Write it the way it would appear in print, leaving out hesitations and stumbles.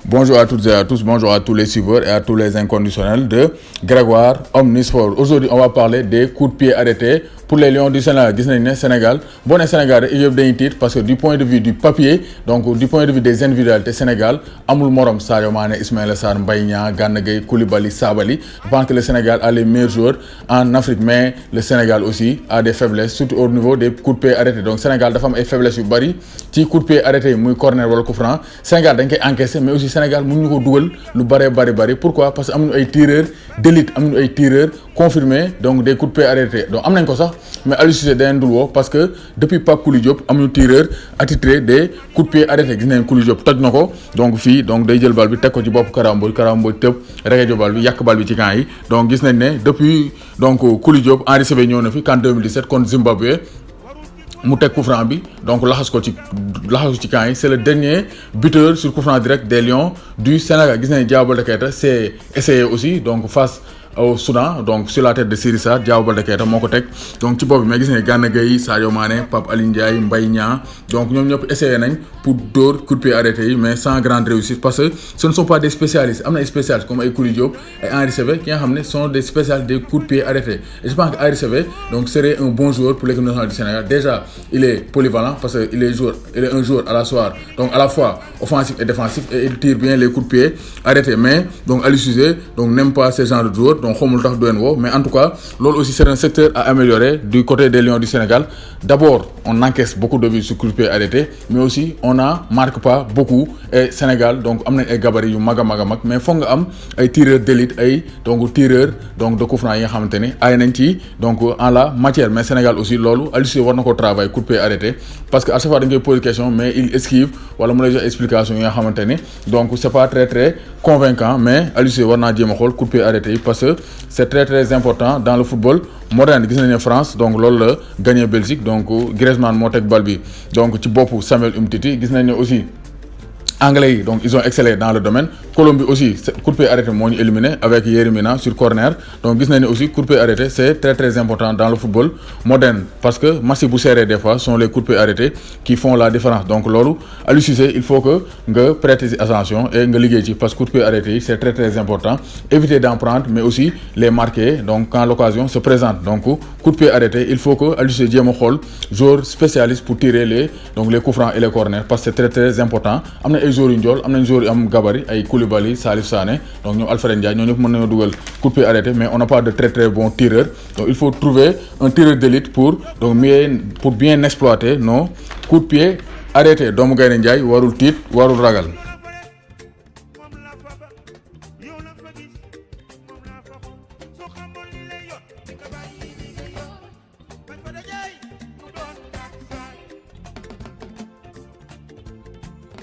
Bonjour à toutes et à tous, bonjour à tous les suiveurs et à tous les inconditionnels de Grégoire Omnisport. Aujourd'hui, on va parler des coups de pied arrêtés pour les Lions du Sénégal. Gis nañ ne Sénégal boo nee Sénégal rek yëpp dañuy tiit parce que du point de vue du papier donc du point de vue des individualités Sénégal amul morom Sadio Mané, Ismaïla Sarr, Mbaye Niang, Gana Gueye, Koulibaly, Sabaly. Je pense que le Sénégal a les meilleurs joueurs en Afrique, mais le Sénégal aussi a des faiblesses surtout au niveau des coups de pied arrêtés. Donc Sénégal dafa am ay faiblesses yu bari ci coup de pied arrêté muy corner wala coup franc. Sénégal dañ koy encaisser mais aussi Sénégal mënuñu ko dugal lu bari. Pourquoi? Parce que amuñu ay tireurs d'élite, amuñu ay tireurs confirmés donc des coups de pied arrêtés. Donc am nañ ko sax mais Aliou Cissé dañ dul woo parce que depuis Pape Kouli Diop amuñu tireur attitré des coups de pied arrêtés. Gis nañ Kouli Diop toj na ko donc fii donc day jël bal bi teg ko ci bopp Karamboj tëb regejo bal bi yàq bal bi ci camp yi donc gis nañ ne depuis donc Kouli Diop Henri Saivet ñëw na fi en 2017 contre Zimbabwe. mu teg coup franc bi donc laxas ko ci camp yi c'est le dernier buteur sur coup franc direct des Lions du Sénégal. Gis nañ Diao Baldé Keita c'est essayé aussi donc face au Soudan donc sur la tête de Siri Sarr Diao Baldé Keita moo ko teg donc ci bopp bi mais gis nañ Gana Gueye, Sadio Mané, Pape Alioune Ndiaye, Mbaye Niang donc ñoom ñëpp essayé nañ pour dóor coup de pied arrêté yi mais sans grande réussite parce que ce ne sont pas des spécialistes am na ay spécialistes comme ay Kouli Diop et Henri Saivet ki nga xam ne sont des spécialistes des coups de pied arrêtés et je pense que Henri Saivet donc serait un bon joueur pour l'équipe nationale du Sénégal. Déjà il est polyvalent parce que il est un joueur à la soirée donc à la fois offensif et défensif et il tire bien les coups de pied arrêtés mais donc Aliou Cissé donc n'aime pas ce genre de joueurs donc xamul tax doyen woo mais en tout cas loolu aussi c'est un secteur à améliorer du côté des Lions du Sénégal. D'abord on encaisse beaucoup de buts sur coups de pied arrêtés mais aussi on n'en marque pas beaucoup et Sénégal donc am nañ ay gabarits yu mag a mag mais foog nga am ay tireurs d'élite ay donc tireurs donc de coup franc yi nga xamante ni ay nañ ci donc en la matière mais Sénégal aussi loolu Aliou Cissé war na ko travailler coup de pied arrêté parce que à chaque fois dañ koy poser question mais il esquive wala mu lay jox explication yi nga xamante ni donc c'est pas très convaincant mais Aliou Cissé war naa jéem a xool coup de pied arrêté yi parce que c'est très important dans le football moderne. Gis nañ ne France donc loolu la gagné Belgique donc Griezmann moo teg bal bi donc ci boppu Samuel Umtiti. Gis nañ ne aussi anglais yi donc ils ont excellé dans le domaine. Colombie aussi coup de pied arrêté moo ñu éliminé avec Yerry Mina sur corner donc gis nañ ne aussi coup de pied arrêté c'est très important dans le football moderne parce que match bu serré des fois sont les coups de pied arrêtés qui font la différence donc loolu Aliou Cissé il faut que nga prêter attention et nga liggéey ci parce que coup de pied arrêté yi c'est très important. Éviter d'en prendre mais aussi les marquer donc quand l'occasion se présente donc coup de pied arrêté il faut que Aliou Cissé jéem a xool joueur spécialiste pour tirer les coups francs et les corners parce que c'est très important. Am na ay joueurs yu njool am nañ joueurs yu am gabarit ay Koulibaly, Salif Sané donc ñoom Alfred Ndiaye ñoo ñëpp mën nañoo dugal coup de pied arrêté mais on n'a pas de très bons tireurs donc il faut trouver un tireur d'élite pour bien exploiter nos coups de pied arrêtés. Doomu Gaynde Ndiaye warul tiit warul ragal.